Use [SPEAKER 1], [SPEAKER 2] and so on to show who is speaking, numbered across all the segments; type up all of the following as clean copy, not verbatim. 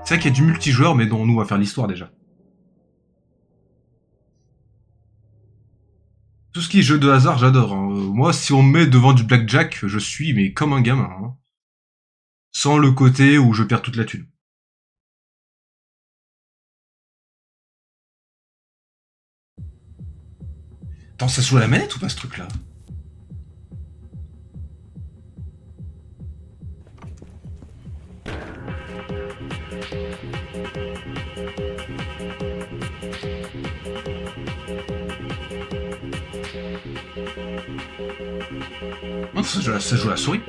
[SPEAKER 1] C'est vrai qu'il y a du multijoueur, mais non, nous, on va faire l'histoire déjà. Tout ce qui est jeu de hasard, j'adore. Hein. Moi, si on me met devant du blackjack, je suis mais comme un gamin. Hein. Sans le côté où je perds toute la thune. Attends, ça se joue à la manette ou pas ce truc-là? Non, ça se joue à la souris.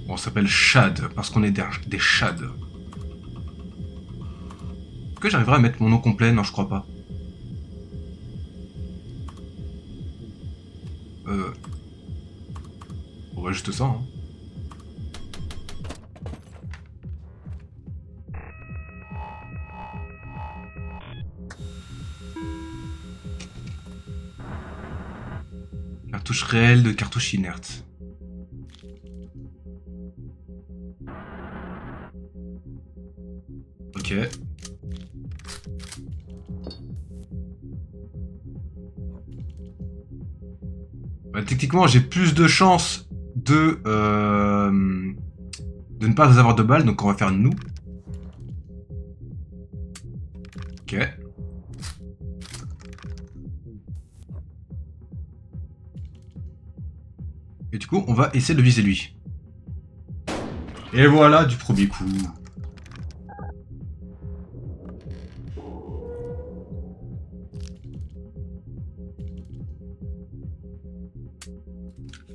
[SPEAKER 1] Bon, on s'appelle Shad, parce qu'on est des Shads. Est-ce que j'arriverai à mettre mon nom complet? Non, je crois pas. On va juste ça, hein. Cartouche réelle de cartouche inerte. Ok. Bah, techniquement, j'ai plus de chances de ne pas avoir de balles, donc on va faire nous. Ok. Et du coup, on va essayer de viser lui. Et voilà, du premier coup.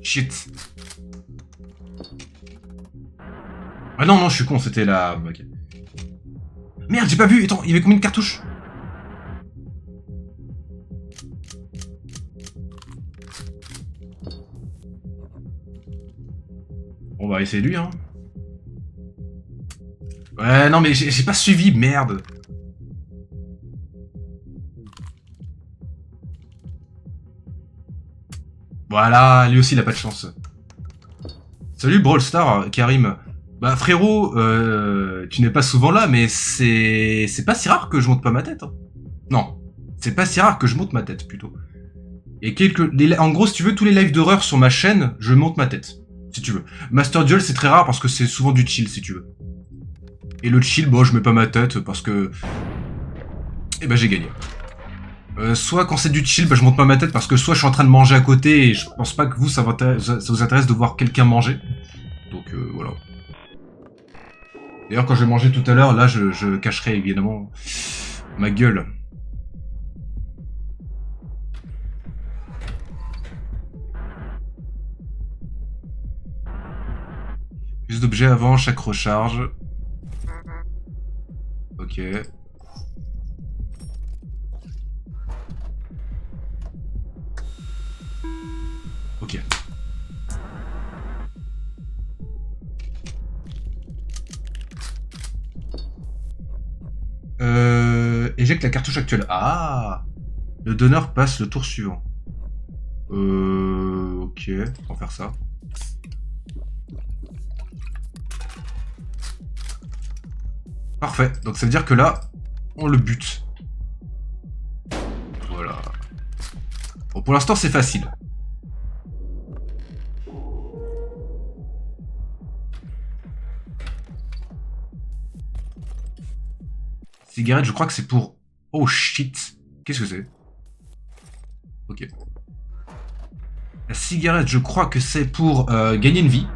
[SPEAKER 1] Shit. Ah non, non, je suis con, c'était la... Ok. Merde, j'ai pas vu. Attends, il y avait combien de cartouches? On va essayer lui, hein. Ouais, non, mais j'ai pas suivi, merde. Voilà, lui aussi, il a pas de chance. Salut, Brawl Star, Karim. Bah, frérot, tu n'es pas souvent là, mais c'est pas si rare que je monte pas ma tête. Hein. Non, c'est pas si rare que je monte ma tête, plutôt. Et en gros, si tu veux, tous les lives d'horreur sur ma chaîne, je monte ma tête. Si tu veux. Master Duel, c'est très rare parce que c'est souvent du chill, si tu veux. Et le chill, bon, je mets pas ma tête parce que... Eh ben, j'ai gagné. Soit quand c'est du chill, bah, je monte pas ma tête parce que soit je suis en train de manger à côté et je pense pas que vous, ça vous intéresse de voir quelqu'un manger. Donc, voilà. D'ailleurs, quand je vais manger tout à l'heure, là, je cacherai évidemment ma gueule. Plus d'objets avant chaque recharge. Ok. Ok. Éjecte la cartouche actuelle. Ah. Le donneur passe le tour suivant. Ok. On va faire ça. Parfait. Donc ça veut dire que là, on le bute. Voilà. Bon, pour l'instant, c'est facile. Cigarette, je crois que c'est pour... Oh shit. Qu'est-ce que c'est? Ok. La cigarette, je crois que c'est pour gagner une vie.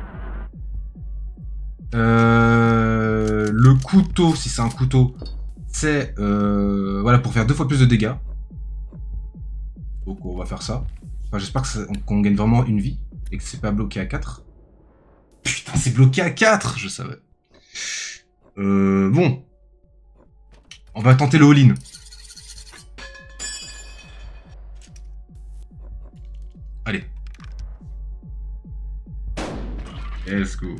[SPEAKER 1] Le couteau, si c'est un couteau, c'est voilà, pour faire 2 fois plus de dégâts. Donc on va faire ça. Enfin, j'espère qu'on gagne vraiment une vie et que c'est pas bloqué à 4. Putain, c'est bloqué à 4, je savais. Bon. On va tenter le all-in. Allez. Let's go.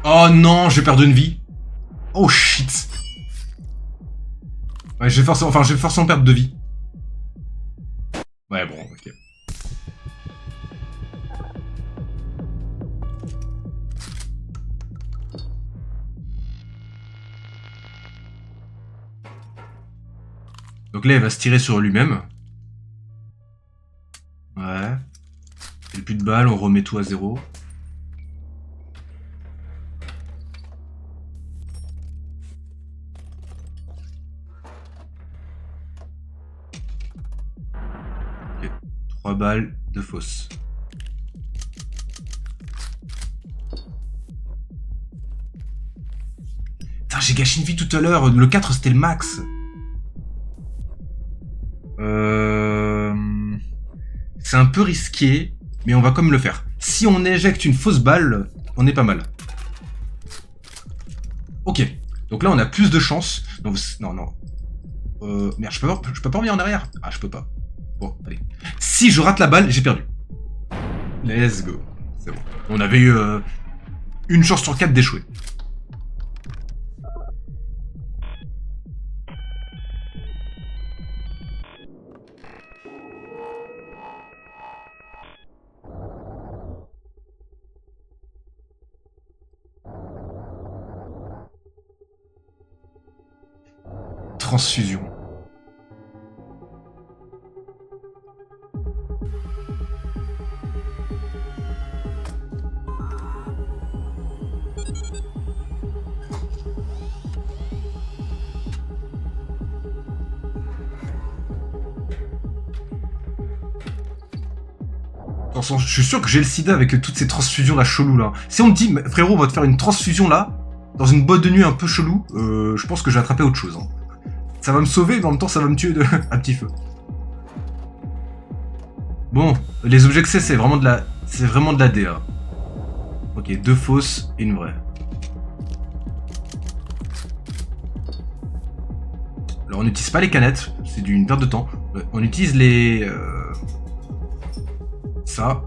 [SPEAKER 1] Oh non, je vais perdre une vie. Oh shit. Ouais, je vais forcément perdre 2 vies. Ouais, bon, ok. Donc là, il va se tirer sur lui-même. Ouais. Il n'y a plus de balles, on remet tout à 0. Ok. 3 balles, 2 fausses. Putain, j'ai gâché une vie tout à l'heure. Le 4, c'était le max. C'est un peu risqué, mais on va quand même le faire. Si on éjecte une fausse balle, on est pas mal. Ok. Donc là, on a plus de chance. Donc, non, non. Merde, je peux pas revenir en arrière. Ah, je peux pas. Bon, allez. Si je rate la balle, j'ai perdu. Let's go. C'est bon. On avait eu une chance sur 4 d'échouer. Transfusion. Attention, je suis sûr que j'ai le sida avec toutes ces transfusions là chelou là. Si on me dit, frérot, on va te faire une transfusion là, dans une boîte de nuit un peu chelou, je pense que j'ai attrapé autre chose. Hein. Ça va me sauver, mais en même temps, ça va me tuer à petit feu. Bon, les objets que c'est vraiment de la, DA. Ok, 2 fausses et une vraie. Alors on n'utilise pas les canettes, c'est une perte de temps. On utilise les... ça.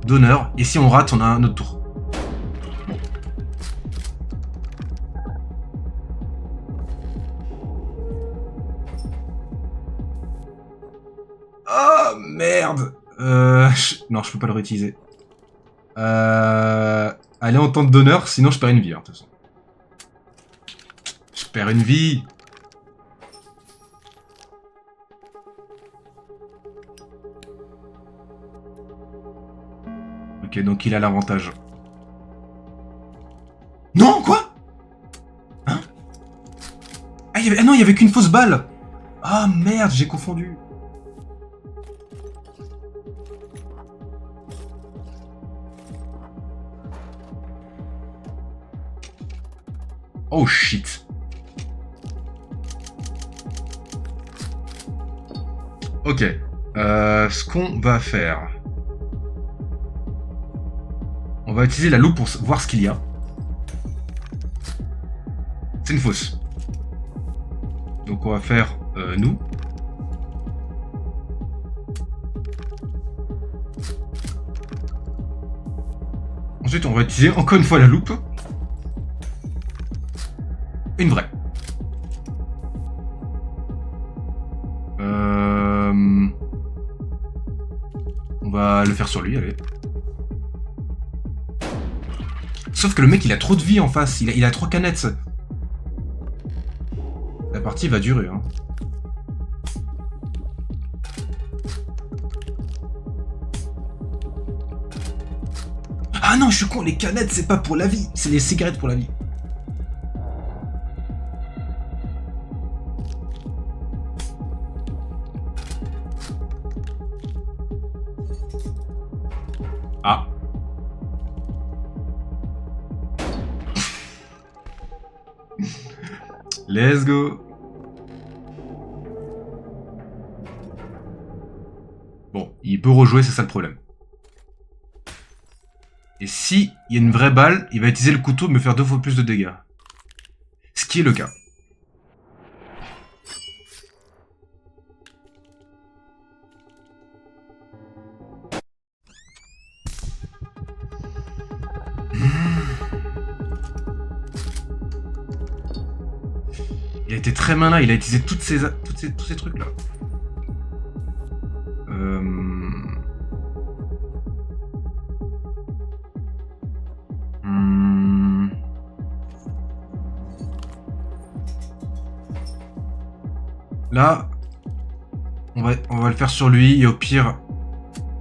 [SPEAKER 1] Donneur. Et si on rate, on a un autre tour. Bon. Oh merde. Non, je peux pas le réutiliser. Allez, on tente donneur, sinon je perds une vie, hein, de toute façon. Je perds une vie. Ok, donc il a l'avantage. Non, quoi? Hein? Ah, ah non, il y avait qu'une fausse balle. Ah merde, j'ai confondu. Oh shit. Ok. Ce qu'on va faire... On va utiliser la loupe pour voir ce qu'il y a. C'est une fausse. Donc on va faire nous. Ensuite on va utiliser encore une fois la loupe. Une vraie. On va le faire sur lui, allez. Sauf que le mec il a trop de vie en face, il a 3 canettes. La partie va durer, hein. Ah non, je suis con, les canettes c'est pas pour la vie, c'est les cigarettes pour la vie. Ah. Let's go. Bon, il peut rejouer, c'est ça le problème. Et si il y a une vraie balle, il va utiliser le couteau et me faire 2 fois plus de dégâts. Ce qui est le cas. Il a été très malin, il a utilisé tous ces trucs là. Là, on va le faire sur lui et au pire,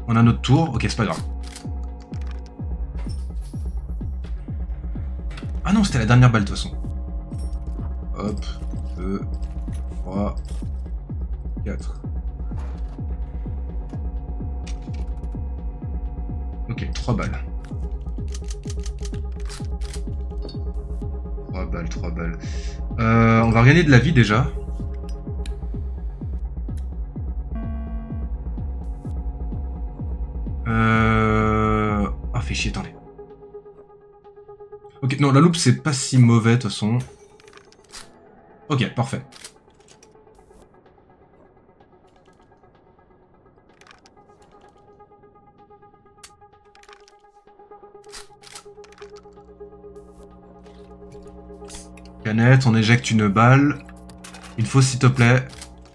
[SPEAKER 1] on a notre tour. Ok, c'est pas grave. Ah non, c'était la dernière balle de toute façon. Hop, 2, 3, 4. Ok, 3 balles. 3 balles. On va regagner de la vie déjà. Ah, fait chier, attendez. Ok, non, la loupe, c'est pas si mauvais, de toute façon. Ok, parfait. Canette, on éjecte une balle. Une fausse, s'il te plaît.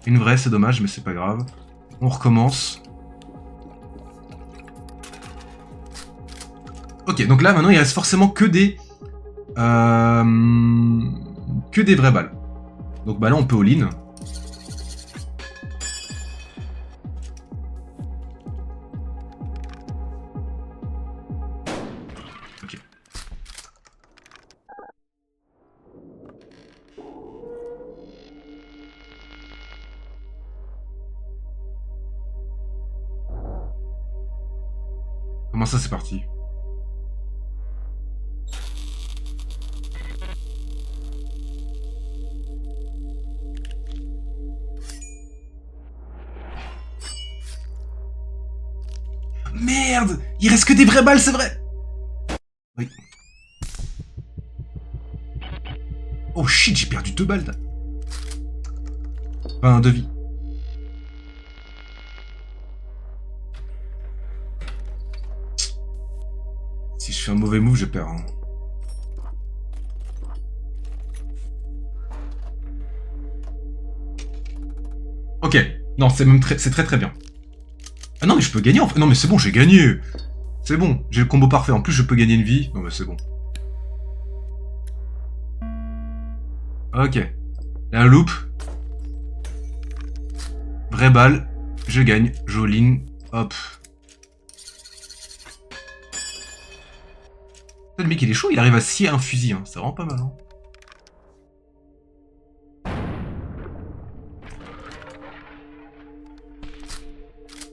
[SPEAKER 1] Une vraie, c'est dommage, mais c'est pas grave. On recommence. Ok, donc là, maintenant, il reste forcément que des vraies balles. Donc bah là, on peut all-in. Ok. Comment ça, c'est parti? Merde! Il reste que des vraies balles, c'est vrai! Oui. Oh shit, j'ai perdu 2 balles là. Enfin, 2 vies. Si je fais un mauvais move, je perds. Hein. Ok. Non, c'est même c'est très très bien. Ah non, mais je peux gagner en fait. Non, mais c'est bon, j'ai gagné. C'est bon, j'ai le combo parfait. En plus, je peux gagner une vie. Non, mais c'est bon. Ok. La loupe. Vraie balle. Je gagne. Joline. Hop. Le mec, il est chaud. Il arrive à scier un fusil. Hein. C'est vraiment pas mal. Hein.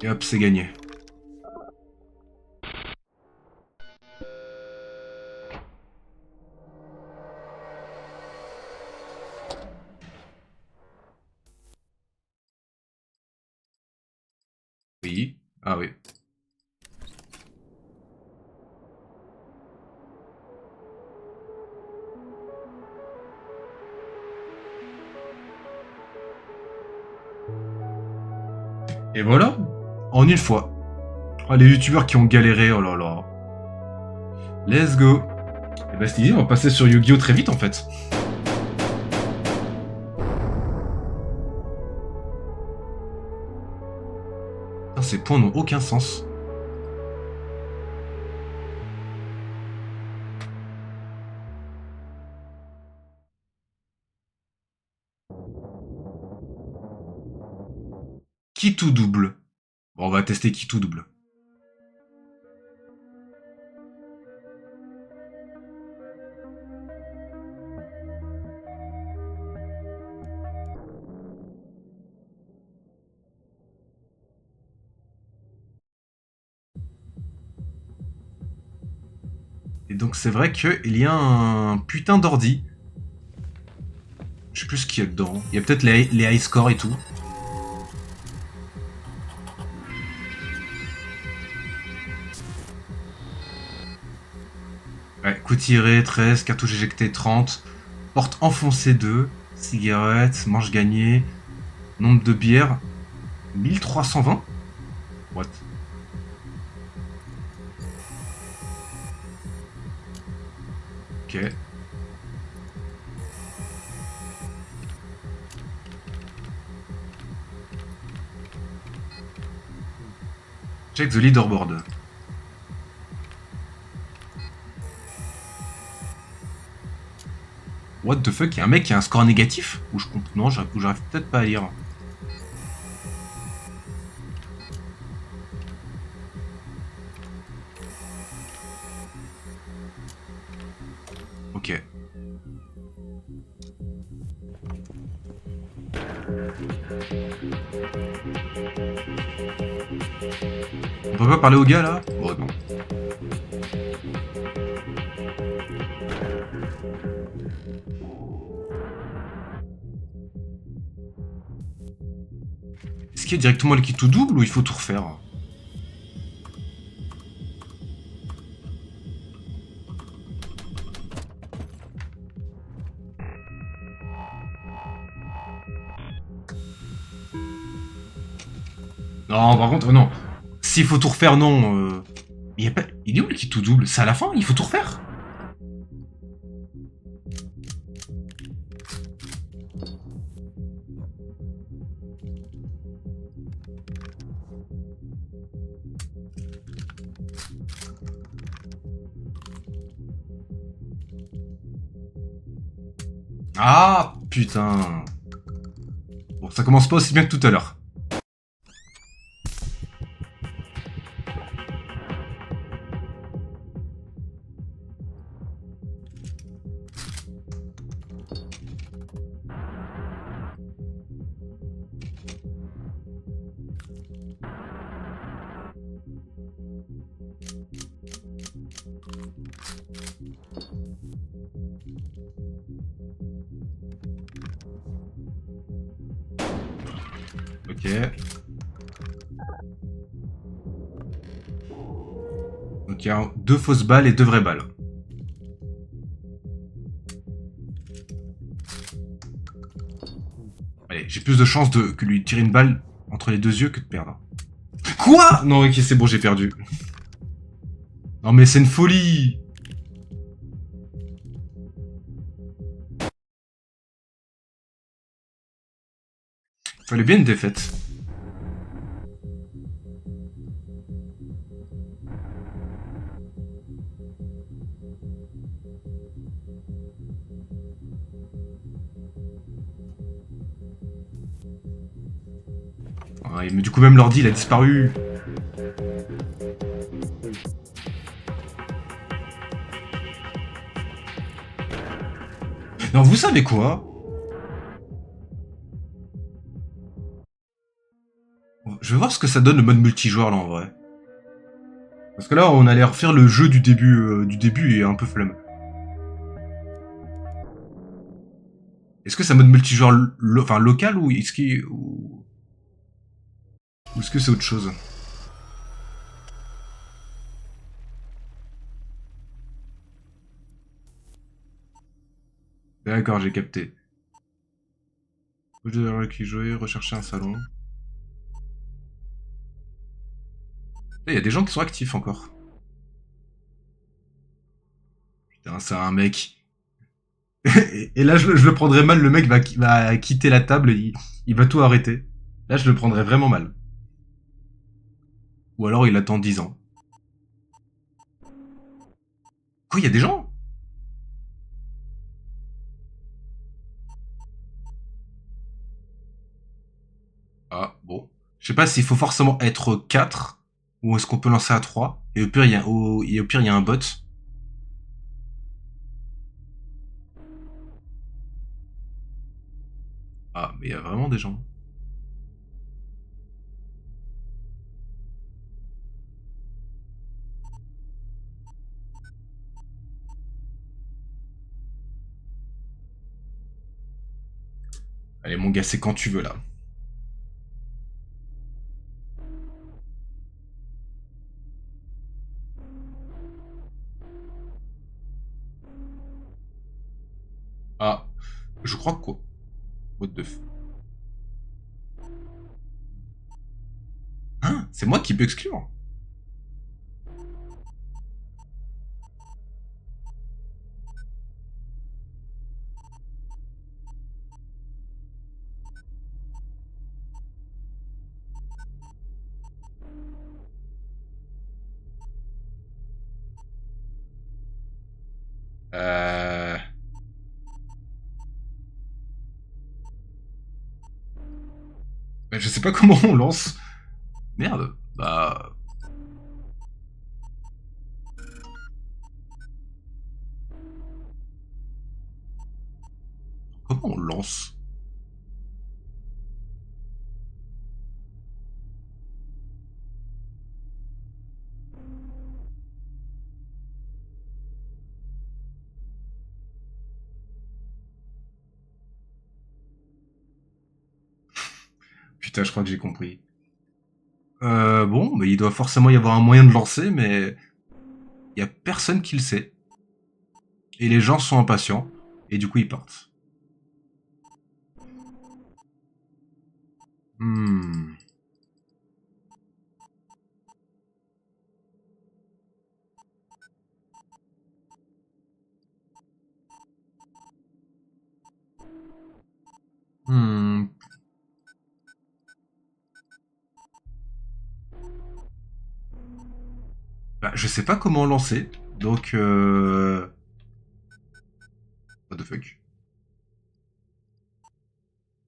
[SPEAKER 1] Et hop, c'est gagné. Oui. Ah oui. Et voilà. En une fois. Oh, les youtubeurs qui ont galéré. Oh là là. Let's go. Et bah, c'est on va passer sur Yu-Gi-Oh! Très vite en fait. Putain, ces points n'ont aucun sens. Qui tout double? Bon, on va tester qui tout double. Et donc c'est vrai qu'il y a un putain d'ordi. Je sais plus ce qu'il y a dedans. Il y a peut-être les high scores et tout. Ouais, coup tiré 13, cartouche éjectée 30, porte enfoncée 2, cigarette, manche gagnée, nombre de bières 1320. What? Ok. Check the leaderboard. What the fuck, y'a un mec qui a un score négatif? Ou je compte. Non, j'arrive peut-être pas à lire. Ok. On peut pas parler au gars là? Oh non. Est-ce qu'il y a directement le kit tout double ou il faut tout refaire? Non, par contre, non. S'il faut tout refaire, non. Il, y a pas... il est où le kit tout double? C'est à la fin? Il faut tout refaire? Ah, putain. Bon, ça commence pas aussi bien que tout à l'heure. Ok. Donc il y a deux fausses balles et deux vraies balles. Allez, j'ai plus de chances que lui tirer une balle entre les deux yeux que de perdre. Quoi? Non, ok, c'est bon, j'ai perdu. Non mais c'est une folie. Fallait bien une défaite. Ouais, mais du coup même l'ordi il a disparu. Non, vous savez quoi? Je vais voir ce que ça donne le mode multijoueur là en vrai. Parce que là on allait refaire le jeu du début et un peu flemme. Est-ce que c'est un mode multijoueur enfin, local ou est-ce qu'il ou est-ce que c'est autre chose? D'accord, j'ai capté. Vous devez qui jouer, rechercher un salon. Il y a des gens qui sont actifs encore. Putain, c'est un mec. Et là, je le prendrais mal. Le mec va quitter la table, il va tout arrêter. Là, je le prendrais vraiment mal. Ou alors, il attend 10 ans. Quoi, il y a des gens? Ah, bon. Je sais pas s'il faut forcément être 4 ou est-ce qu'on peut lancer à 3. Et au pire, au pire, il y a un bot. Ah, mais il y a vraiment des gens. Allez, mon gars, c'est quand tu veux, là. Ah, je crois que quoi? What the f... Hein? C'est moi qui peux exclure? Euh... Mais je sais pas comment on lance. Merde. Bah... Comment on lance? Putain, je crois que j'ai compris. Bon, mais il doit forcément y avoir un moyen de lancer, mais il y a personne qui le sait. Et les gens sont impatients, et du coup ils partent. Hmm. Hmm. Bah, je sais pas comment lancer, donc what the fuck.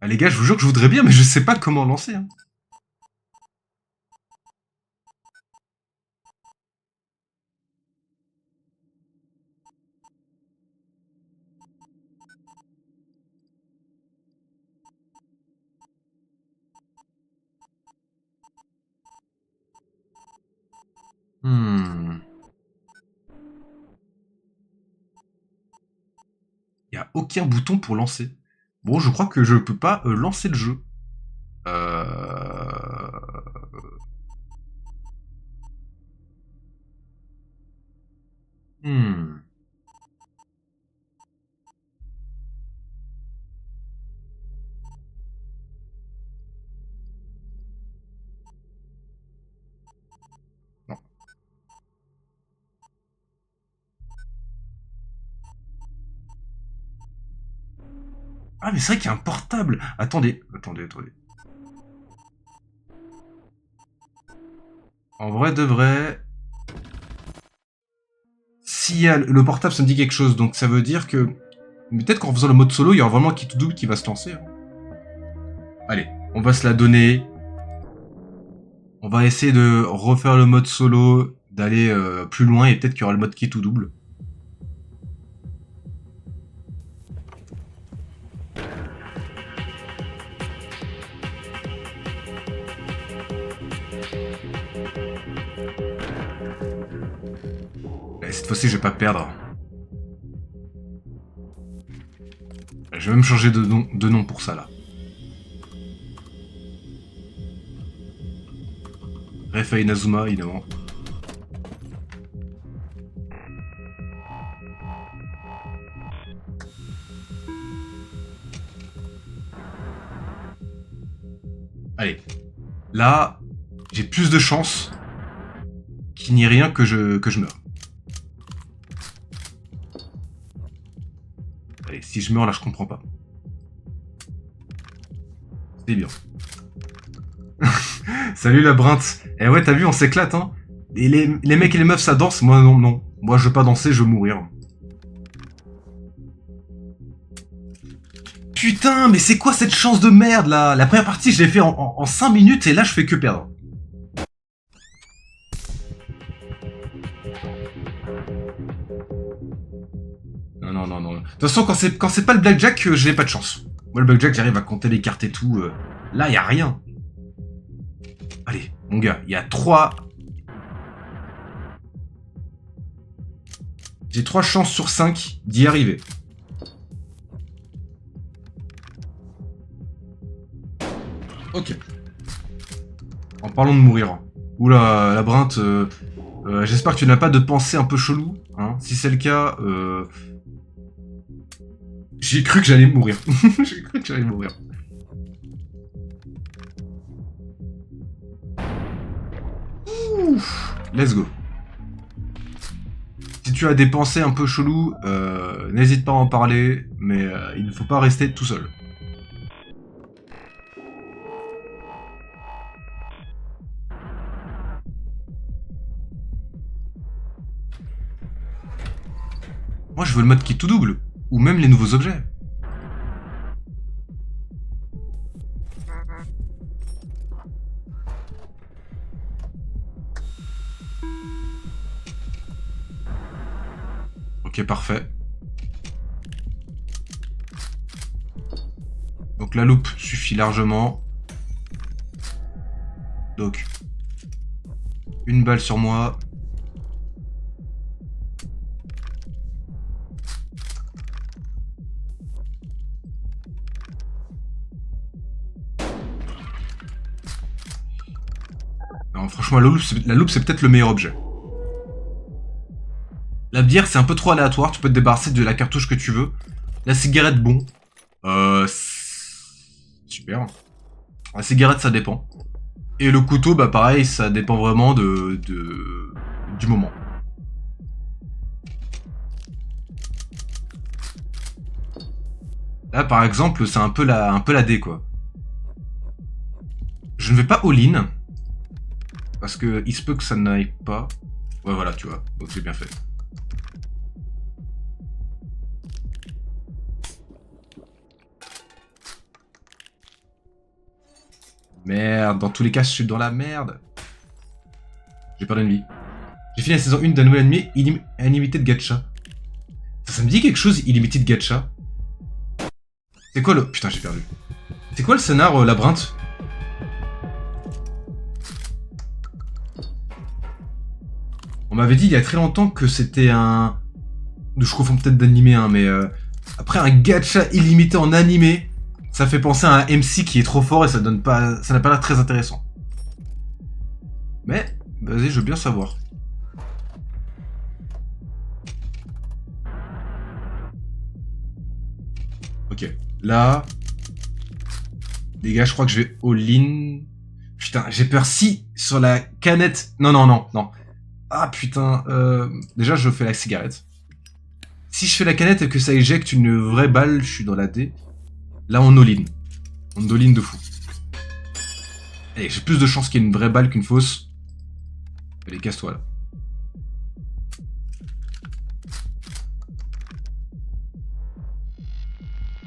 [SPEAKER 1] Ah, les gars, je vous jure que je voudrais bien, mais je sais pas comment lancer. Hein. Hmm. Il y a aucun bouton pour lancer. Bon, je crois que je peux pas lancer le jeu. Euh... Hmm. Non. Ah, mais c'est vrai qu'il y a un portable. Attendez, attendez, attendez. En vrai de vrai, si le portable, ça me dit quelque chose, donc ça veut dire que peut-être qu'en faisant le mode solo, il y aura vraiment un kit double qui va se lancer. Hein. Allez, on va se la donner. On va essayer de refaire le mode solo, d'aller plus loin et peut-être qu'il y aura le mode kit ou double. Et cette fois-ci, je vais pas perdre. Je vais même changer de nom pour ça là. Refai Inazuma, évidemment. Allez. Là, j'ai plus de chances qu'il n'y ait rien que je meure. Allez, si je meurs là, je comprends pas. C'est bien. Salut la brinte. Eh ouais, t'as vu, on s'éclate, hein. Et les mecs et les meufs, ça danse. Moi, non, non. Moi, je veux pas danser, je veux mourir. Putain, mais c'est quoi cette chance de merde, là? La première partie, je l'ai fait en 5 minutes, et là, je fais que perdre. Non, non, non, non. De toute façon, quand c'est pas le blackjack, j'ai pas de chance. Moi, le blackjack, j'arrive à compter les cartes et tout. Là, y a rien. Allez, mon gars, il y a 3... J'ai 3 chances sur 5 d'y arriver. Ok. En parlant de mourir. Oula, la brinte, j'espère que tu n'as pas de pensée un peu chelou. Hein. Si c'est le cas, j'ai cru que j'allais mourir. J'ai cru que j'allais mourir. Ouf, let's go. Si tu as des pensées un peu cheloues, n'hésite pas à en parler, mais il ne faut pas rester tout seul. Moi, je veux le mode qui tout double. Ou même les nouveaux objets. Ok, parfait. Donc la loupe suffit largement. Donc, une balle sur moi. Non, franchement, la loupe, c'est peut-être le meilleur objet. La bière, c'est un peu trop aléatoire. Tu peux te débarrasser de la cartouche que tu veux. La cigarette, bon. Super. La cigarette, ça dépend. Et le couteau, bah pareil, ça dépend vraiment du moment. Là, par exemple, c'est un peu la D, quoi. Je ne vais pas all-in. Parce que il se peut que ça n'aille pas. Ouais, voilà, tu vois. Donc j'ai bien fait. Merde, dans tous les cas, je suis dans la merde. J'ai perdu une vie. J'ai fini la saison 1 d'un nouvel anime, Unlimited Gacha. Ça me dit quelque chose, Unlimited Gacha? C'est quoi le... Putain, j'ai perdu. C'est quoi le scénar labyrinthe? On m'avait dit il y a très longtemps que c'était un... Je confonds peut-être d'animé, hein, mais... Après, un gacha illimité en animé, ça fait penser à un MC qui est trop fort et ça donne pas... Ça n'a pas l'air très intéressant. Mais, vas-y, je veux bien savoir. Ok, là... Les gars, je crois que je vais all-in. Putain, j'ai peur si sur la canette... Non, non, non, non. Ah putain, déjà je fais la cigarette. Si je fais la canette et que ça éjecte une vraie balle, je suis dans la D. Là on all-in. On all-in de fou. Allez, j'ai plus de chance qu'il y ait une vraie balle qu'une fausse. Allez, casse-toi là.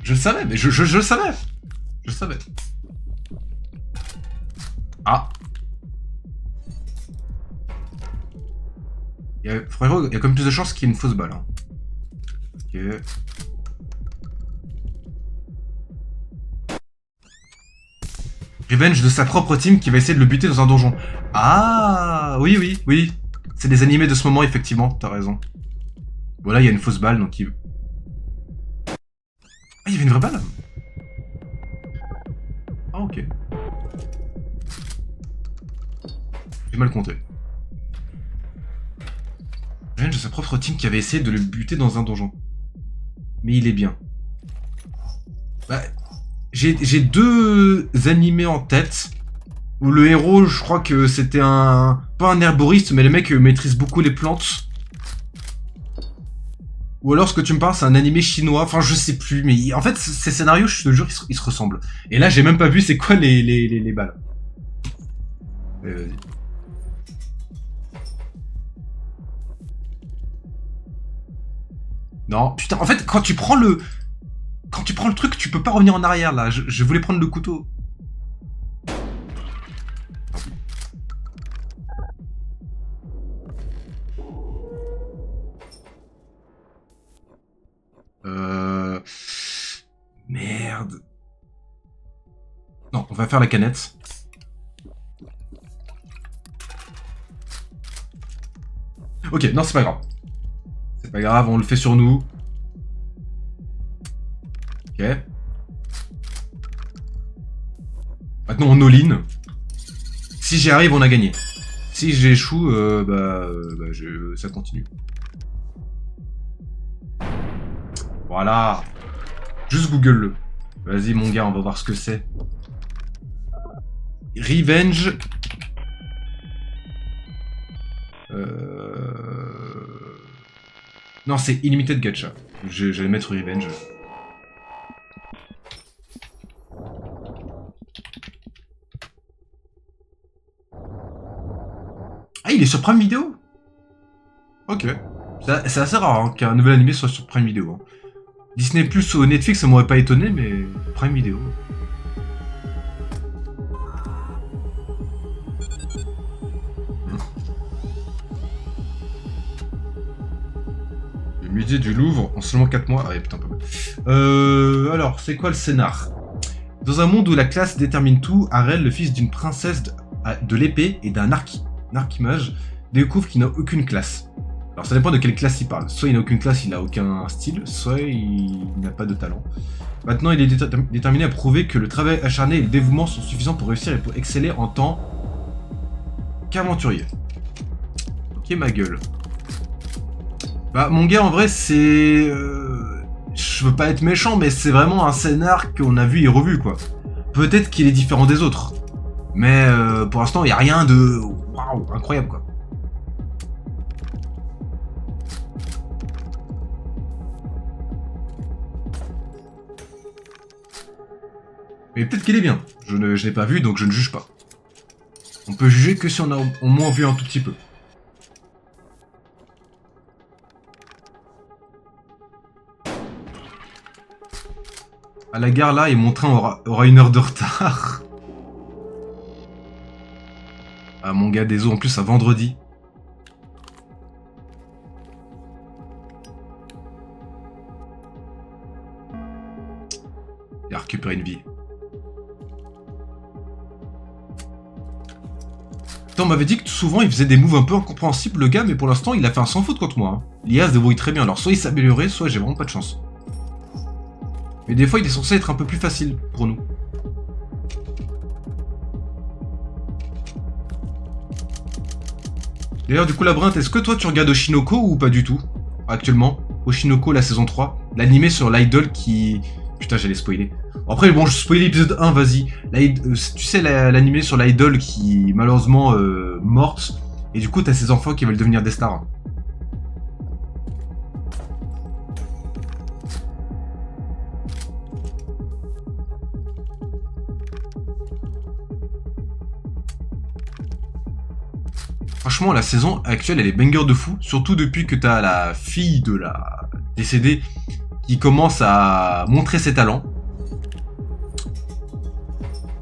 [SPEAKER 1] Je le savais, mais je le savais. Je le savais. Ah. Frérot, il y a quand même plus de chances qu'il y ait une fausse balle. Hein. Ok. Revenge de sa propre team qui va essayer de le buter dans un donjon. Ah, oui, oui, oui. C'est des animés de ce moment, effectivement, t'as raison. Voilà, il y a une fausse balle, donc il... Ah, il y avait une vraie balle. Ah, ok. J'ai mal compté. Revenge de sa propre team qui avait essayé de le buter dans un donjon. Mais il est bien. Bah, j'ai deux animés en tête. Où le héros, je crois que c'était un... Pas un herboriste, mais le mec maîtrise beaucoup les plantes. Ou alors ce que tu me parles, c'est un animé chinois. Enfin, je sais plus, mais en fait, ces scénarios, je te jure, ils se ressemblent. Et là, j'ai même pas vu c'est quoi les balles. Mais vas-y. Non, putain, en fait, quand tu prends le... Quand tu prends le truc, tu peux pas revenir en arrière, là. Je voulais prendre le couteau. Merde. Non, on va faire la canette. Ok, non, c'est pas grave. C'est pas grave, on le fait sur nous. Ok. Maintenant, on all-in. Si j'y arrive, on a gagné. Si j'échoue, ça continue. Voilà. Juste Google-le. Vas-y, mon gars, on va voir ce que c'est. Revenge. Non, c'est Unlimited Gacha. J'allais mettre Revenge. Ah, il est sur Prime Video? Ok, C'est assez rare hein, qu'un nouvel animé soit sur Prime Video. Hein. Disney Plus ou Netflix, ça m'aurait pas étonné, mais Prime Video. Le musée du Louvre en seulement 4 mois. Ah ouais, putain, pas mal. Alors, c'est quoi le scénar? Dans un monde où la classe détermine tout, Harel, le fils d'une princesse de l'épée et d'un archimage, découvre qu'il n'a aucune classe. Alors ça dépend de quelle classe il parle. Soit il n'a aucune classe, il n'a aucun style, soit il n'a pas de talent. Maintenant, il est déterminé à prouver que le travail acharné et le dévouement sont suffisants pour réussir et pour exceller en tant qu'aventurier. Ok, ma gueule. Bah, mon gars, en vrai, c'est... Je veux pas être méchant, mais c'est vraiment un scénar qu'on a vu et revu, quoi. Peut-être qu'il est différent des autres. Mais pour l'instant, il n'y a rien de... Waouh, incroyable, quoi. Mais peut-être qu'il est bien. Je l'ai pas vu, donc je ne juge pas. On peut juger que si on a au moins vu un tout petit peu. À la gare là, et mon train aura 1 heure de retard. Ah mon gars, désolé, en plus à vendredi. Il a récupéré une vie. On m'avait dit que souvent il faisait des moves un peu incompréhensibles le gars, mais pour l'instant il a fait un sans faute contre moi. Hein. L'IA se débrouille très bien, alors soit il s'est amélioré, soit j'ai vraiment pas de chance. Mais des fois il est censé être un peu plus facile pour nous. D'ailleurs du coup Labyrinthe, est-ce que toi tu regardes Oshinoko ou pas du tout? Actuellement, Oshinoko la saison 3, l'animé sur l'idol qui... Putain j'allais spoiler. Après bon je spoil l'épisode 1, vas-y. Tu sais l'animé sur l'idol qui malheureusement morte, et du coup t'as ses enfants qui veulent devenir des stars. Franchement, la saison actuelle, elle est banger de fou. Surtout depuis que t'as la fille de la décédée qui commence à montrer ses talents.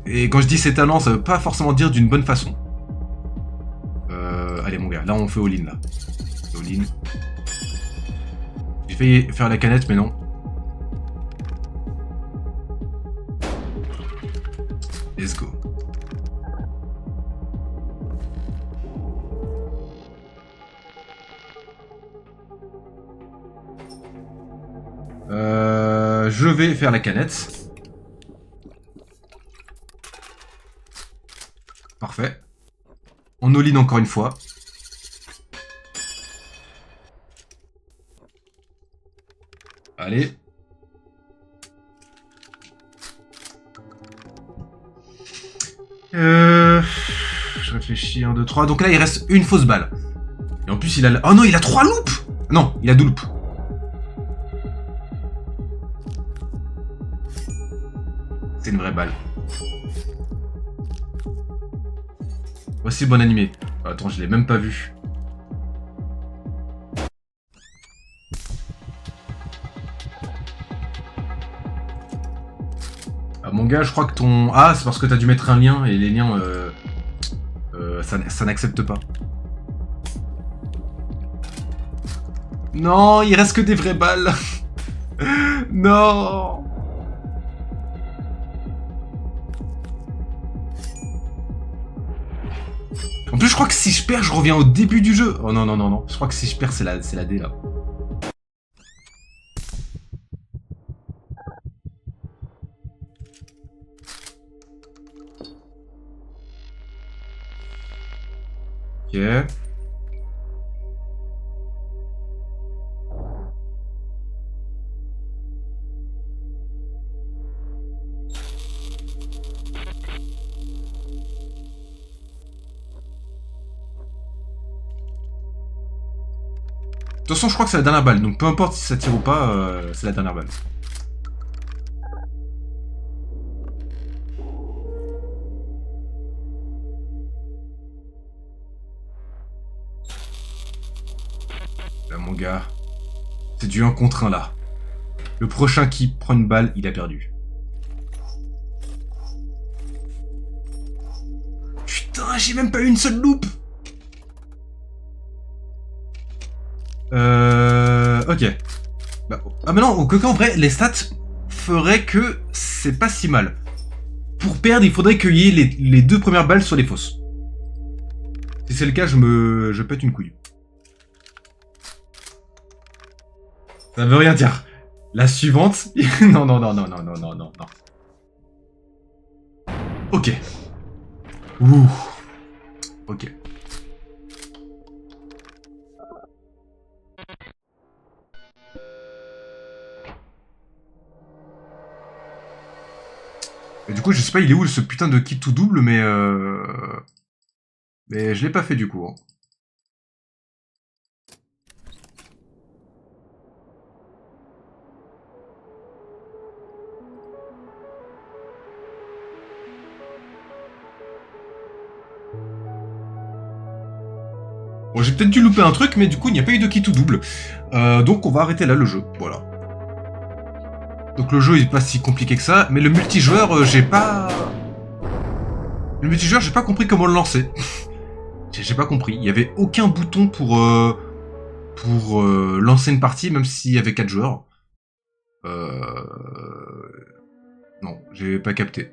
[SPEAKER 1] Et quand je dis ses talents, ça veut pas forcément dire d'une bonne façon. Allez mon gars, là on fait all-in là. All-in. J'ai failli faire la canette, mais non. Let's go. Je vais faire la canette. Parfait. On all-in encore une fois. Allez. Je réfléchis, 1, 2, 3. Donc là, il reste une fausse balle. Et en plus, il a... Oh non, il a 3 loops. Non, il a 2 loops. C'est une vraie balle. Voici le bon animé. Attends, je l'ai même pas vu. Ah, mon gars, je crois que ton... Ah, c'est parce que t'as dû mettre un lien, et les liens, ça n'accepte pas. Non, il reste que des vraies balles. Non. En plus, je crois que si je perds, je reviens au début du jeu. Oh non, non, non, non. Je crois que si je perds, c'est la D, là. Ok. De toute façon, je crois que c'est la dernière balle, donc peu importe si ça tire ou pas, c'est la dernière balle. Là, mon gars. C'est du 1 contre 1 là. Le prochain qui prend une balle, il a perdu. Putain, j'ai même pas eu une seule loupe. Ok. Bah, ah mais non, en vrai, les stats feraient que c'est pas si mal. Pour perdre, il faudrait qu'il y ait les 2 premières balles sur les fausses. Si c'est le cas, je pète une couille. Ça veut rien dire. La suivante... non, non, non, non, non, non, non, non, non. Ok. Ouh. Ok. Et du coup, je sais pas, il est où ce putain de kit tout double, mais je l'ai pas fait du coup. Hein. Bon, j'ai peut-être dû louper un truc, mais du coup, il n'y a pas eu de kit tout double. Donc, on va arrêter là le jeu. Voilà. Donc, le jeu, il est pas si compliqué que ça. Mais le multijoueur, j'ai pas... Le multijoueur, j'ai pas compris comment le lancer. J'ai pas compris. Il y avait aucun bouton pour lancer une partie, même s'il y avait 4 joueurs. Non, j'ai pas capté.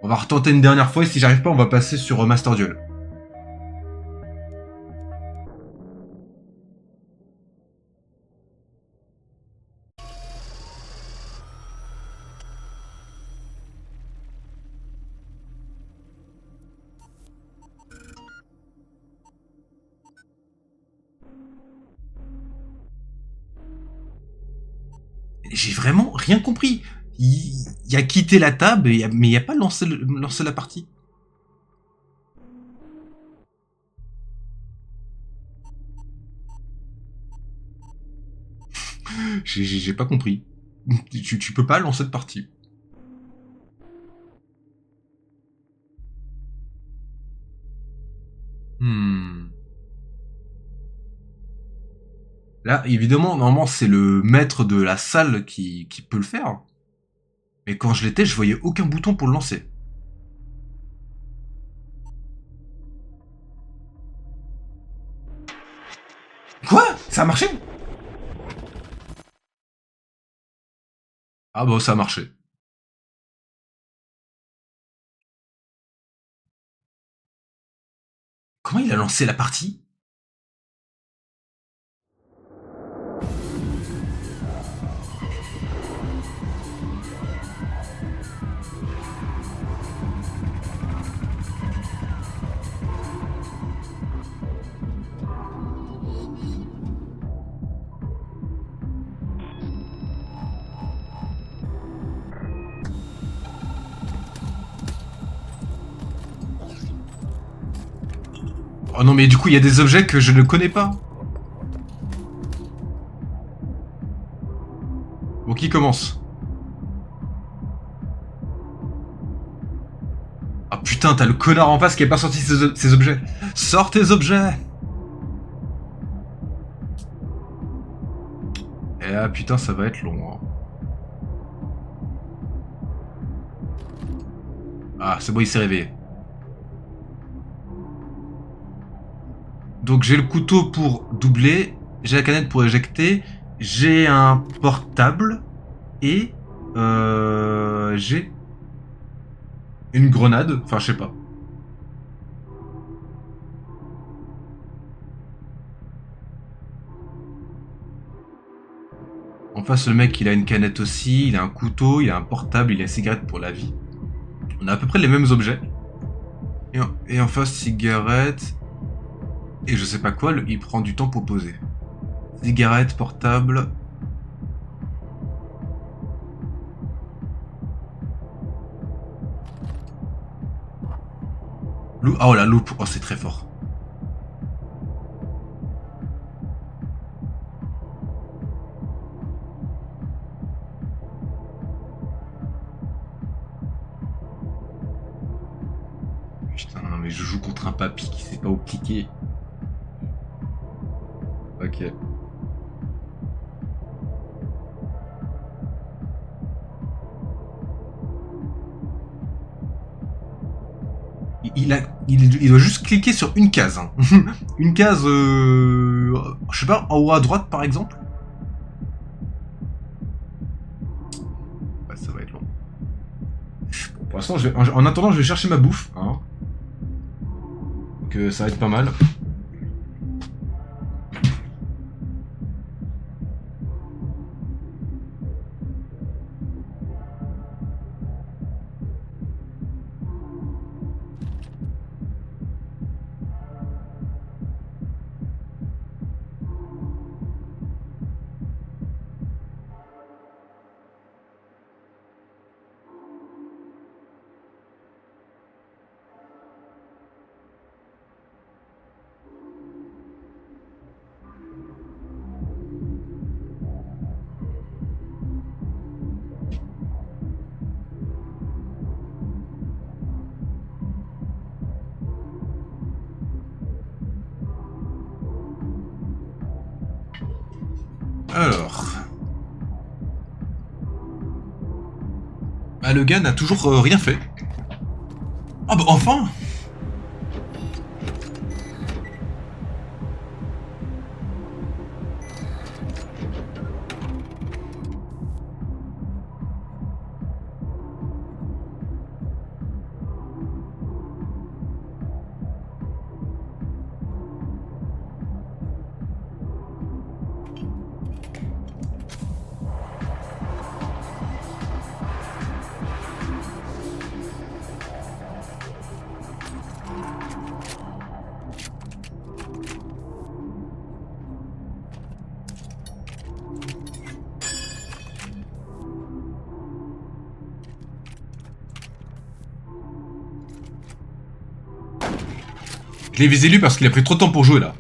[SPEAKER 1] On va retenter une dernière fois, et si j'arrive pas, on va passer sur Master Duel. J'ai vraiment rien compris. Il a quitté la table, mais il a pas lancé la partie. J'ai pas compris. Tu peux pas lancer de partie. Là, évidemment, normalement, c'est le maître de la salle qui peut le faire. Mais quand je l'étais, je voyais aucun bouton pour le lancer. Quoi? Ça a marché? Ah bah ça a marché. Comment il a lancé la partie? Oh non mais du coup il y a des objets que je ne connais pas. Bon, qui commence? Ah putain, t'as le connard en face qui a pas sorti ses objets. Sors tes objets. Et ah putain, ça va être long. Hein. Ah, c'est bon, il s'est réveillé. Donc j'ai le couteau pour doubler, j'ai la canette pour éjecter, j'ai un portable et j'ai une grenade, enfin je sais pas. En face le mec il a une canette aussi, il a un couteau, il a un portable, il a une cigarette pour la vie. On a à peu près les mêmes objets. Et en face cigarette... Et je sais pas quoi, il prend du temps pour poser. Cigarette, portable... Oh la loupe, oh c'est très fort. Putain, non mais je joue contre un papy qui sait pas où cliquer. Ok. il doit juste cliquer sur une case. Hein. Une case, je sais pas, en haut à droite par exemple. Ouais, ça va être long. Bon, pour l'instant, en attendant, je vais chercher ma bouffe. Hein. Donc ça va être pas mal. Alors. Bah, le gars n'a toujours rien fait. Ah bah enfin! Je l'ai visé lui parce qu'il a pris trop de temps pour jouer là.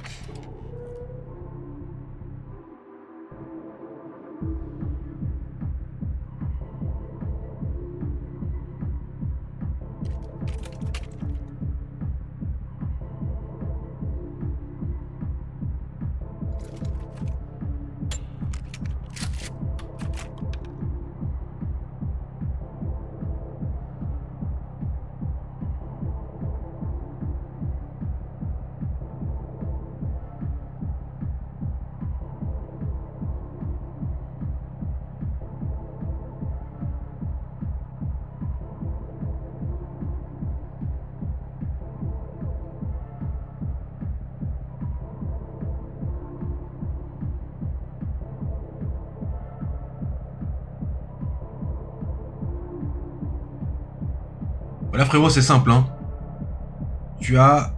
[SPEAKER 1] Voilà frérot, c'est simple hein. Tu as...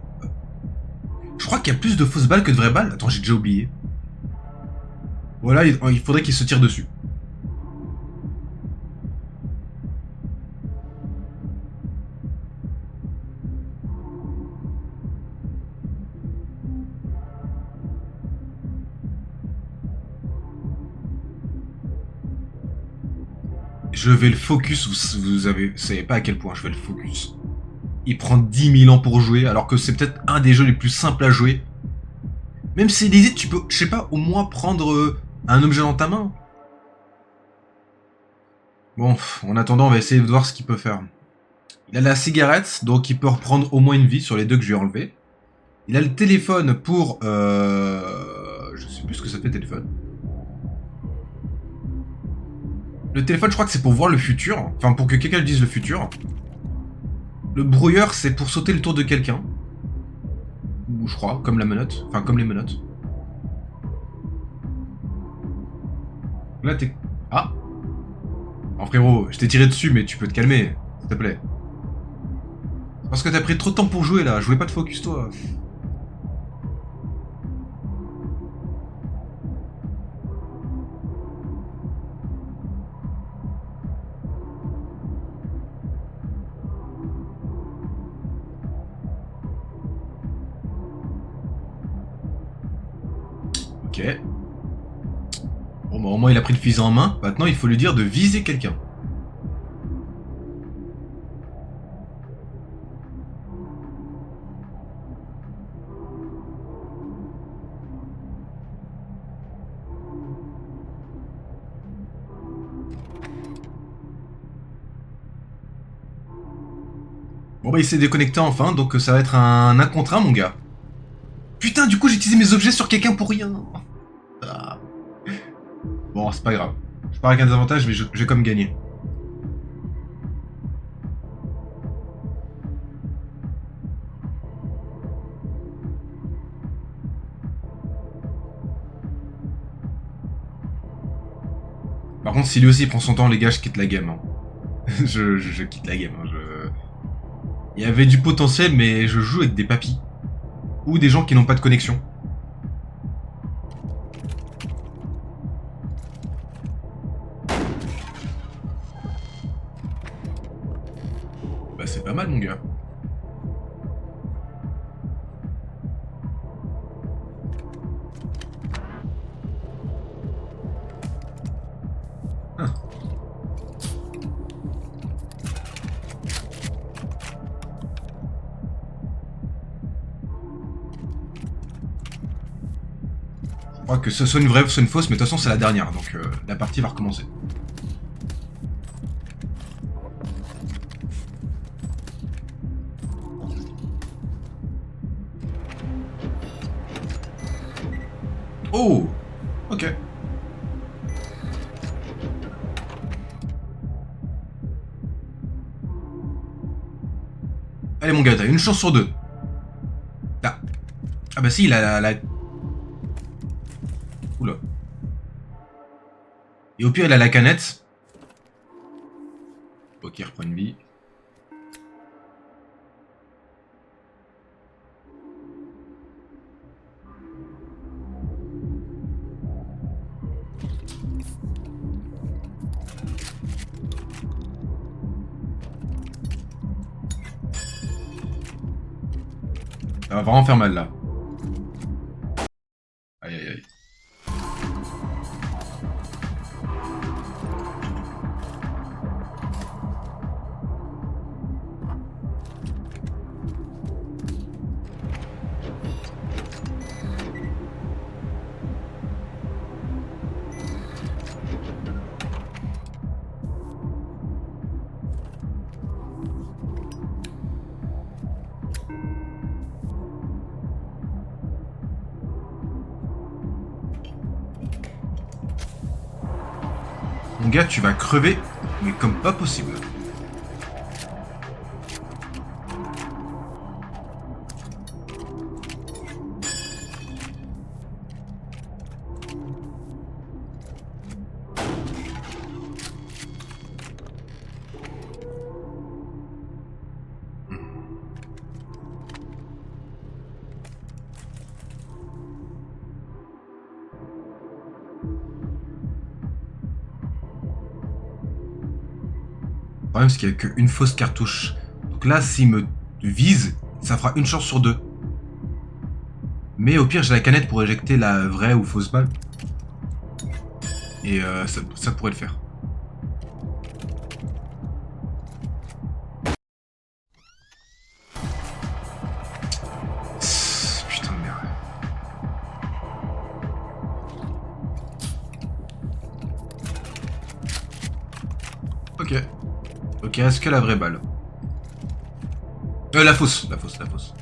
[SPEAKER 1] Je crois qu'il y a plus de fausses balles que de vraies balles. Attends, j'ai déjà oublié. Voilà, il faudrait qu'il se tire dessus. Je vais le focus, vous savez pas à quel point je vais le focus. Il prend 10 000 ans pour jouer, alors que c'est peut-être un des jeux les plus simples à jouer. Même si l'idée, tu peux, je sais pas, au moins prendre un objet dans ta main. Bon, en attendant, on va essayer de voir ce qu'il peut faire. Il a la cigarette, donc il peut reprendre au moins une vie sur les deux que je lui ai enlevés. Il a le téléphone pour... Je sais plus ce que ça fait, téléphone. Le téléphone, je crois que c'est pour voir le futur. Enfin, pour que quelqu'un lui dise le futur. Le brouilleur, c'est pour sauter le tour de quelqu'un. Ou je crois, comme la menotte. Enfin, comme les menottes. Là, t'es... Ah. Alors frérot, je t'ai tiré dessus, mais tu peux te calmer, s'il te plaît. Parce que t'as pris trop de temps pour jouer, là. Je voulais pas te focus, toi. Ok. Bon, bah au moins il a pris le fusil en main. Maintenant, il faut lui dire de viser quelqu'un. Bon bah il s'est déconnecté enfin, donc ça va être un 1 contre 1 mon gars. Putain, du coup j'ai utilisé mes objets sur quelqu'un pour rien. Ah. Bon, c'est pas grave. Je pars avec un désavantage, mais je vais comme gagner. Par contre, si lui aussi prend son temps, les gars, je quitte la game. Hein. je quitte la game. Hein. Il y avait du potentiel, mais je joue avec des papis. Ou des gens qui n'ont pas de connexion. Bah c'est pas mal mon gars. Hein. Je crois que ce soit une vraie ou soit une fausse, mais de toute façon c'est la dernière, donc la partie va recommencer. Oh, ok. Allez mon gars, t'as une chance sur deux. Là. Ah bah si, il a la... Oula. Et au pire, il a la canette. Ok, il reprend une vie. Ça va vraiment faire mal là. Aïe aïe aïe. Mon gars, tu vas crever, mais comme pas possible. Le problème, c'est qu'il n'y a qu'une fausse cartouche. Donc là, s'il me vise, ça fera une chance sur deux. Mais au pire, j'ai la canette pour éjecter la vraie ou fausse balle. Et ça pourrait le faire. Putain de merde. Ok. Ok, est-ce que la vraie balle? La fausse, la fausse, la fausse.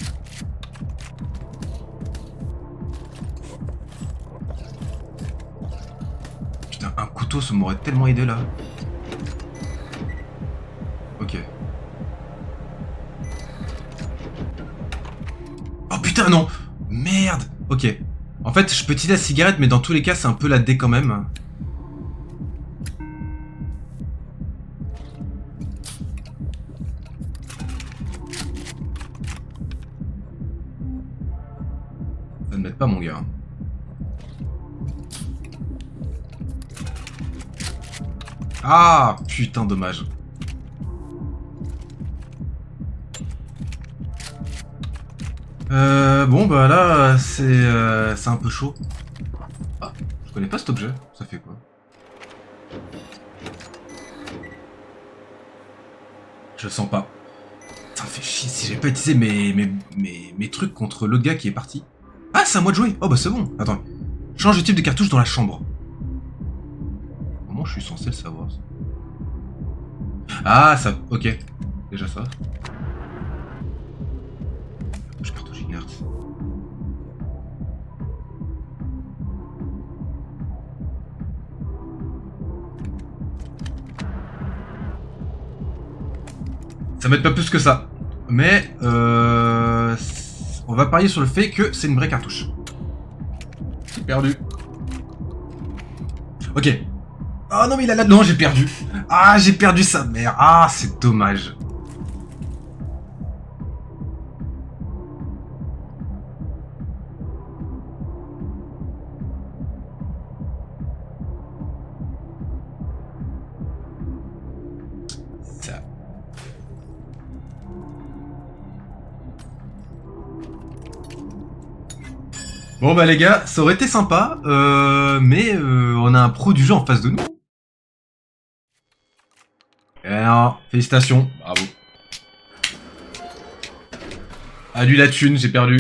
[SPEAKER 1] Putain, un couteau, ça m'aurait tellement aidé là. Ok. Oh putain, non! Merde! Ok. En fait, je peux tirer la cigarette, mais dans tous les cas, c'est un peu la D quand même. Ça ne m'aide pas, mon gars. Ah, putain, dommage. Bon, bah là, c'est un peu chaud. Ah, je connais pas cet objet. Ça fait quoi? Je le sens pas. Putain, fait chier si j'ai pas utilisé mes trucs contre l'autre gars qui est parti. Ah, c'est à moi de jouer. Oh, bah c'est bon. Attends. Change de type de cartouche dans la chambre. Comment je suis censé le savoir ça? Ah, ça... Ok. Déjà ça. Ça m'aide pas plus que ça. Mais on va parier sur le fait que c'est une vraie cartouche. J'ai perdu. Ok. Oh non mais il a là... Non, j'ai perdu. Ah, j'ai perdu sa mère. Ah, c'est dommage. Ça. Bon bah les gars, ça aurait été sympa, mais on a un pro du jeu en face de nous. Et alors, félicitations, bravo. Ah lui la thune, j'ai perdu.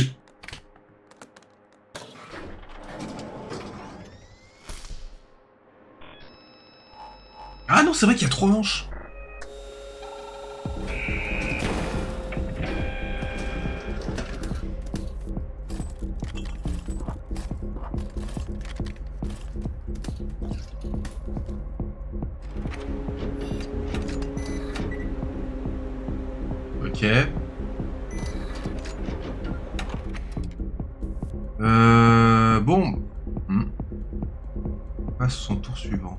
[SPEAKER 1] Ah non, c'est vrai qu'il y a 3 manches. Ok. Bon. On passe son tour suivant.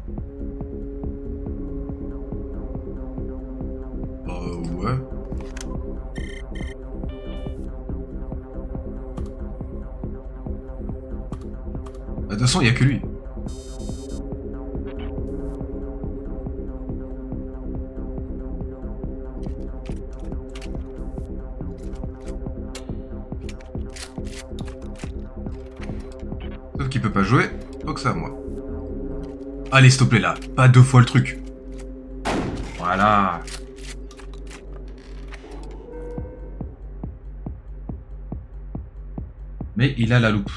[SPEAKER 1] Ouais. De toute façon, il n'y a que lui. Sauf qu'il peut pas jouer, donc c'est à moi. Allez, s'il te plaît, là. Pas 2 fois le truc. Voilà. Mais il a la loupe.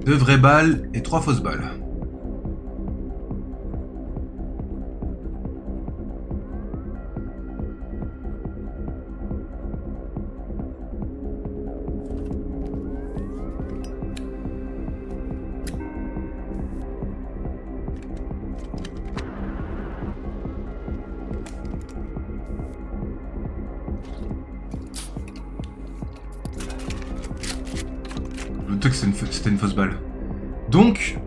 [SPEAKER 1] Deux vraies balles et 3 fausses balles. Le truc c'était une fausse balle. Donc,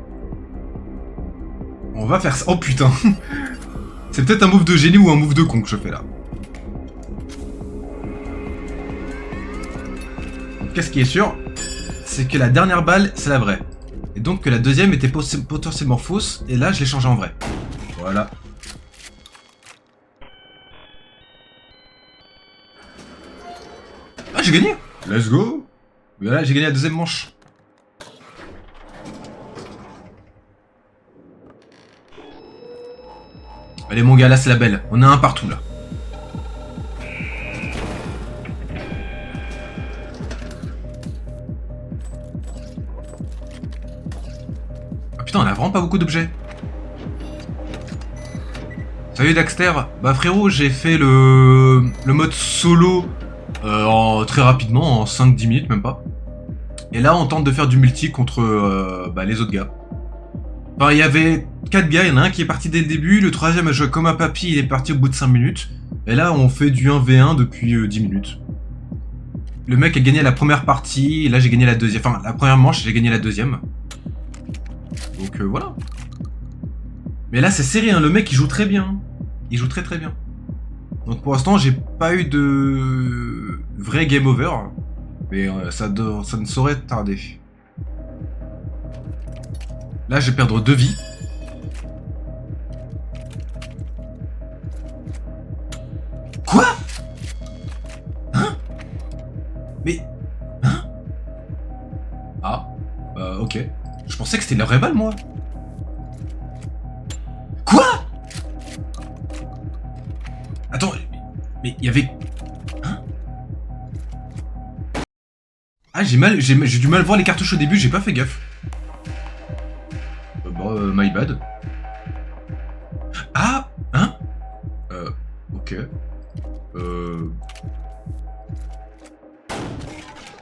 [SPEAKER 1] on va faire ça. Oh putain. C'est peut-être un move de génie ou un move de con que je fais là. Qu'est-ce qui est sûr, c'est que la dernière balle, c'est la vraie. Et donc que la deuxième était potentiellement fausse, et là je l'ai changé en vrai. Voilà. Ah, j'ai gagné. Let's go. Voilà, j'ai gagné la deuxième manche. Allez mon gars, là c'est la belle. On a un partout là. Ah putain, on a vraiment pas beaucoup d'objets. Salut Daxter. Bah frérot, j'ai fait le mode solo très rapidement, en 5-10 minutes même pas. Et là on tente de faire du multi contre les autres gars. Enfin, il y avait 4 gars, il y en a un qui est parti dès le début, le troisième a joué comme un papy, il est parti au bout de 5 minutes. Et là, on fait du 1v1 depuis 10 minutes. Le mec a gagné la première partie, et là j'ai gagné la deuxième. Enfin, la première manche, j'ai gagné la deuxième. Donc voilà. Mais là, c'est serré, hein. Le mec il joue très bien. Il joue très très bien. Donc pour l'instant, j'ai pas eu de vrai game over. Mais ça ne saurait tarder. Là, je vais perdre 2 vies. Quoi ? Mais... Hein? Ah. Ok. Je pensais que c'était la vraie balle, moi. Quoi? Attends, mais il y avait... Hein? Ah, j'ai du mal voir les cartouches au début, j'ai pas fait gaffe. My bad. Ah! Hein? Ok.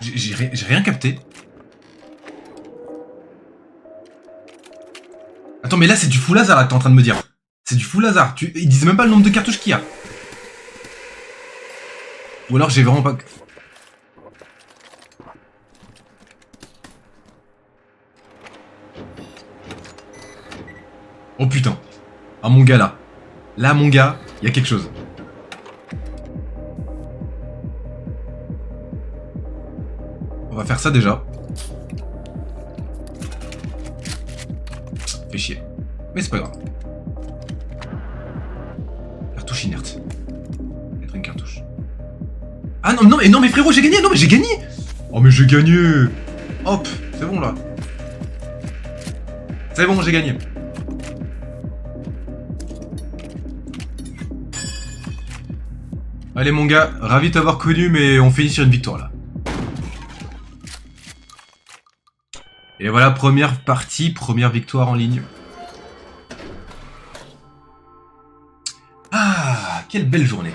[SPEAKER 1] J'ai rien capté. Attends, mais là, c'est du full hasard, là, que t'es en train de me dire. C'est du full hasard. Ils disent même pas le nombre de cartouches qu'il y a. Ou alors, j'ai vraiment pas... Oh putain. Ah, mon gars, là. Là, mon gars, il y a quelque chose. On va faire ça, déjà. Fait chier. Mais c'est pas grave. Cartouche inerte. Mettre une cartouche. Ah non, non, mais frérot, j'ai gagné. Non, mais j'ai gagné. Oh, mais j'ai gagné. Hop, c'est bon, là. C'est bon, j'ai gagné. Allez, mon gars, ravi de t'avoir connu, mais on finit sur une victoire, là. Et voilà, première partie, première victoire en ligne. Ah, quelle belle journée.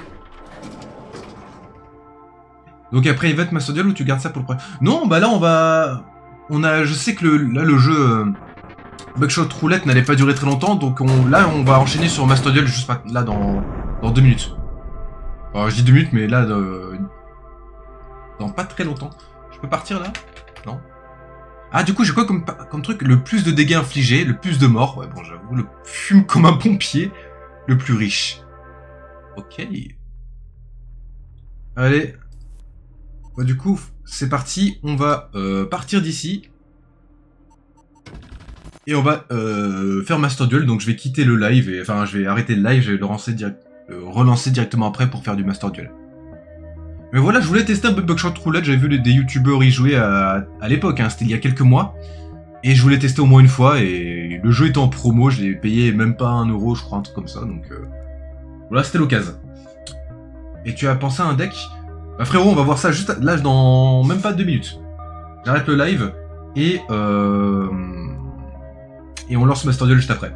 [SPEAKER 1] Donc après Event Master Duel, ou tu gardes ça pour le premier? Non, bah là je sais que là le jeu Buckshot Roulette n'allait pas durer très longtemps, donc là on va enchaîner sur Master Duel juste là dans 2 minutes. Alors je dis 2 minutes, mais là dans pas très longtemps. Je peux partir là? Non. Ah, du coup, j'ai quoi comme truc? Le plus de dégâts infligés, le plus de morts. Ouais, bon, j'avoue, le fume comme un pompier, le plus riche. Ok. Allez. Bah, du coup, c'est parti. On va partir d'ici. Et on va faire Master Duel. Donc, je vais quitter le live. Enfin, je vais arrêter le live. Je vais le relancer directement après pour faire du Master Duel. Mais voilà, je voulais tester un peu Buckshot Roulette, j'avais vu des youtubeurs y jouer à l'époque, hein, c'était il y a quelques mois. Et je voulais tester au moins une fois, et le jeu était en promo, je l'ai payé même pas 1 euro, je crois, un truc comme ça, donc... Voilà, c'était l'occasion. Et tu as pensé à un deck? Bah frérot, on va voir ça juste là, dans même pas 2 minutes. J'arrête le live, et on lance Master Duel juste après.